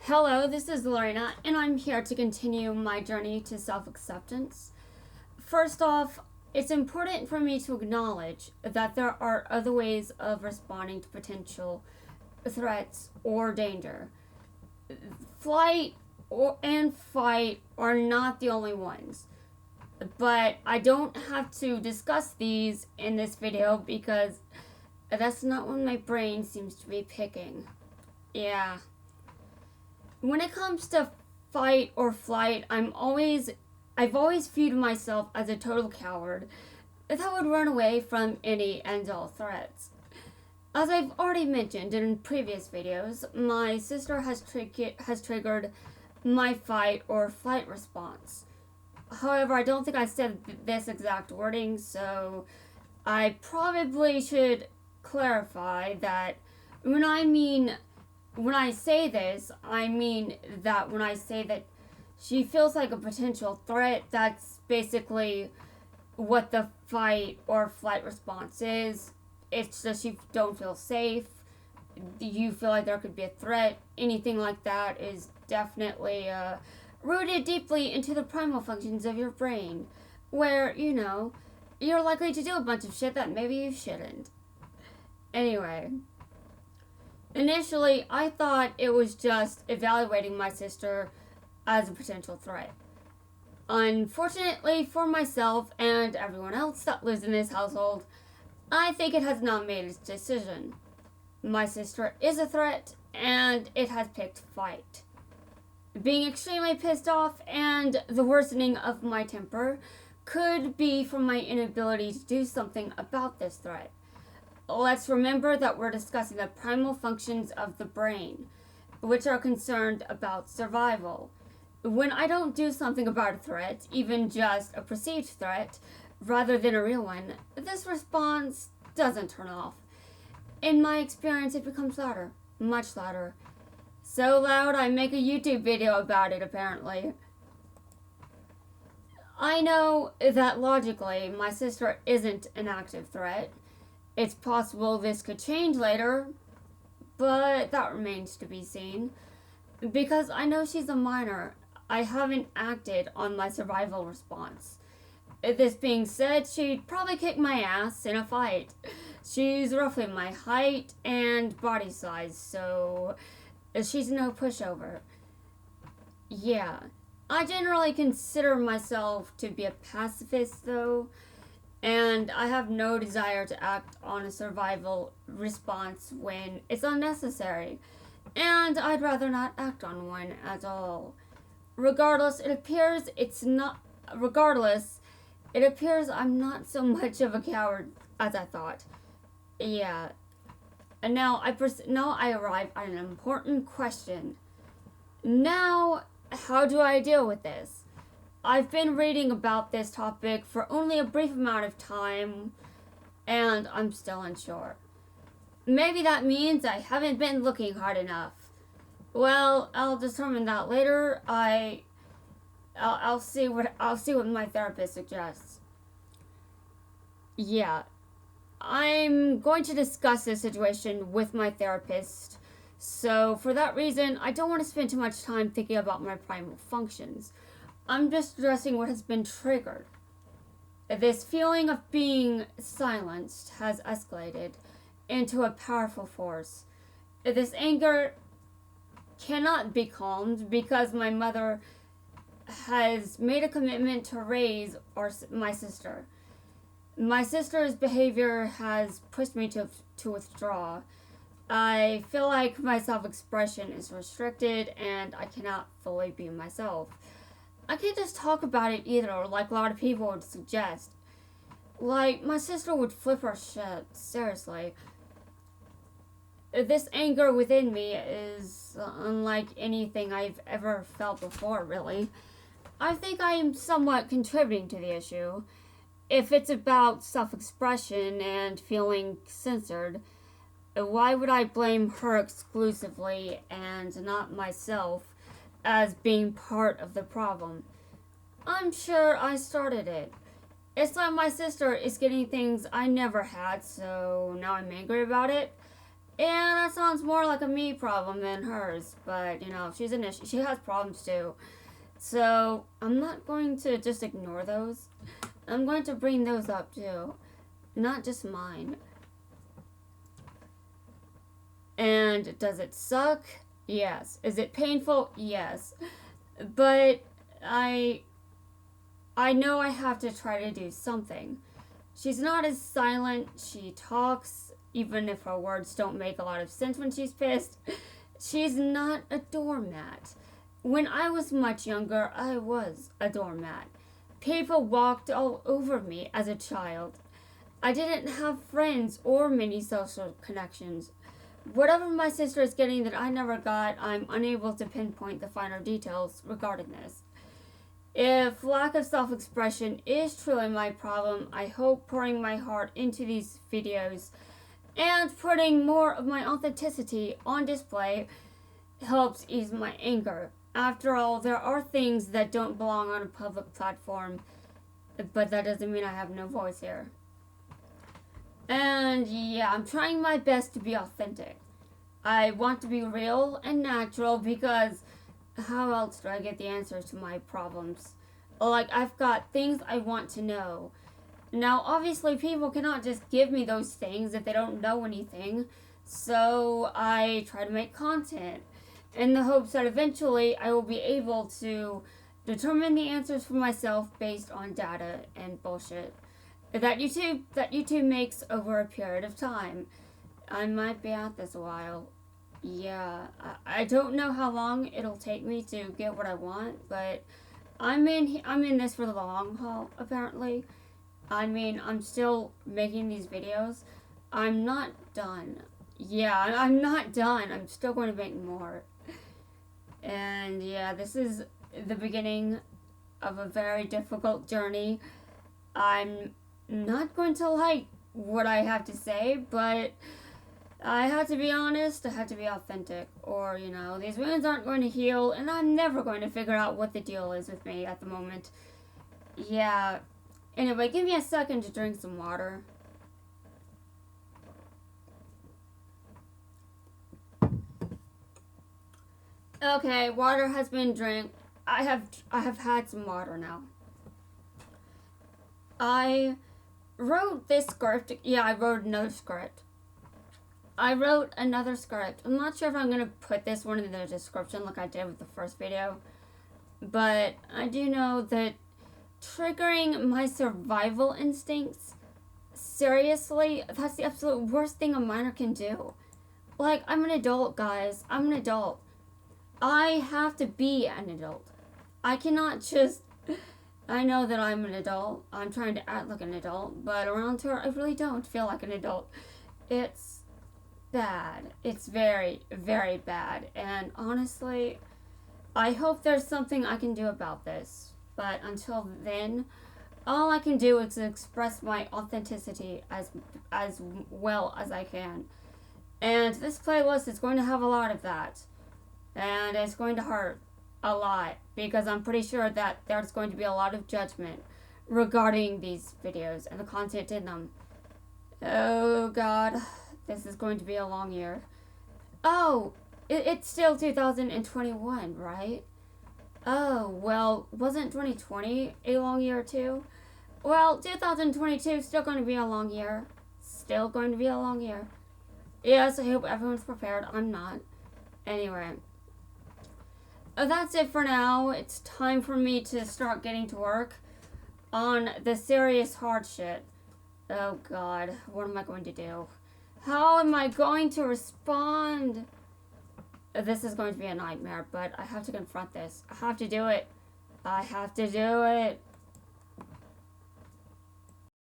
Hello, this is Lorena, and I'm here to continue my journey to self-acceptance. First off, it's important for me to acknowledge that there are other ways of responding to potential threats or danger. Flight and fight are not the only ones, but I don't have to discuss these in this video because that's not what my brain seems to be picking. Yeah. When it comes to fight or flight, I've always viewed myself as a total coward that would run away from any and all threats. As I've already mentioned in previous videos, my sister has triggered my fight or flight response. However, I don't think I said this exact wording, so I probably should clarify that when I say this, I mean that when I say that she feels like a potential threat, that's basically what the fight or flight response is. It's just you don't feel safe, you feel like there could be a threat, anything like that is definitely rooted deeply into the primal functions of your brain, where, you're likely to do a bunch of shit that maybe you shouldn't. Anyway. Initially, I thought it was just evaluating my sister as a potential threat. Unfortunately for myself and everyone else that lives in this household, I think it has not made its decision. My sister is a threat, and it has picked fight. Being extremely pissed off and the worsening of my temper could be from my inability to do something about this threat. Let's remember that we're discussing the primal functions of the brain, which are concerned about survival. When I don't do something about a threat, even just a perceived threat, rather than a real one, this response doesn't turn off. In my experience, it becomes louder, much louder. So loud I make a YouTube video about it, apparently. I know that logically, my sister isn't an active threat. It's possible this could change later, but that remains to be seen. Because I know she's a minor, I haven't acted on my survival response. This being said, she'd probably kick my ass in a fight. She's roughly my height and body size, so she's no pushover. Yeah, I generally consider myself to be a pacifist, though, and I have no desire to act on a survival response when it's unnecessary, and I'd rather not act on one at all. Regardless, it appears I'm not so much of a coward as I thought. Yeah. And now I arrive at an important question. Now, how do I deal with this? I've been reading about this topic for only a brief amount of time, and I'm still unsure. Maybe that means I haven't been looking hard enough. Well, I'll determine that later. I'll see what my therapist suggests. Yeah, I'm going to discuss this situation with my therapist. So for that reason, I don't want to spend too much time thinking about my primal functions. I'm just addressing what has been triggered. This feeling of being silenced has escalated into a powerful force. This anger cannot be calmed because my mother has made a commitment to raise my sister. My sister's behavior has pushed me to withdraw. I feel like my self-expression is restricted and I cannot fully be myself. I can't just talk about it either, like a lot of people would suggest. Like, my sister would flip her shit, seriously. This anger within me is unlike anything I've ever felt before, really. I think I am somewhat contributing to the issue. If it's about self-expression and feeling censored, why would I blame her exclusively and not myself as being part of the problem? I'm sure I started it. It's like my sister is getting things I never had, so now I'm angry about it. And that sounds more like a me problem than hers. But, you know, she's an issue. She has problems too. So, I'm not going to just ignore those. I'm going to bring those up too. Not just mine. And does it suck? Yes. Is it painful? Yes. But I know I have to try to do something. She's not as silent. She talks, even if her words don't make a lot of sense when she's pissed. She's not a doormat. When I was much younger, I was a doormat. People walked all over me as a child. I didn't have friends or many social connections. Whatever my sister is getting that I never got, I'm unable to pinpoint the finer details regarding this. If lack of self-expression is truly my problem, I hope pouring my heart into these videos and putting more of my authenticity on display helps ease my anger. After all, there are things that don't belong on a public platform, but that doesn't mean I have no voice here. And yeah, I'm trying my best to be authentic. I want to be real and natural because how else do I get the answers to my problems? Like, I've got things I want to know. Now, obviously, people cannot just give me those things if they don't know anything. So, I try to make content in the hopes that eventually I will be able to determine the answers for myself based on data and bullshit that YouTube makes over a period of time. I might be at this a while. Yeah, I don't know how long it'll take me to get what I want, but I'm in this for the long haul, apparently. I mean, I'm still making these videos. I'm not done. Yeah, I'm not done. I'm still going to make more. And yeah, this is the beginning of a very difficult journey. I'm not going to like what I have to say, but I have to be honest, I have to be authentic, or, you know, these wounds aren't going to heal, and I'm never going to figure out what the deal is with me at the moment. Yeah. Anyway, give me a second to drink some water. Okay, water has been drank. I have had some water now. I wrote this script. Yeah, I wrote another script. I'm not sure if I'm going to put this one in the description like I did with the first video. But I do know that triggering my survival instincts, seriously, that's the absolute worst thing a minor can do. Like, I'm an adult, guys. I'm an adult. I have to be an adult. I cannot just... I know that I'm an adult. I'm trying to act like an adult. But around her, I really don't feel like an adult. It's bad. It's very, very bad. And honestly, I hope there's something I can do about this. But until then, all I can do is express my authenticity as well as I can. And this playlist is going to have a lot of that. And it's going to hurt a lot because I'm pretty sure that there's going to be a lot of judgment regarding these videos and the content in them. Oh God, this is going to be a long year. Oh, it's still 2021, right? Oh, well, wasn't 2020 a long year too? Well, 2022 is still going to be a long year. Still going to be a long year. Yes, I hope everyone's prepared. I'm not. Anyway. That's it for now. It's time for me to start getting to work on the serious hard shit. Oh God, what am I going to do? How am I going to respond? This is going to be a nightmare, but I have to confront this. I have to do it. I have to do it.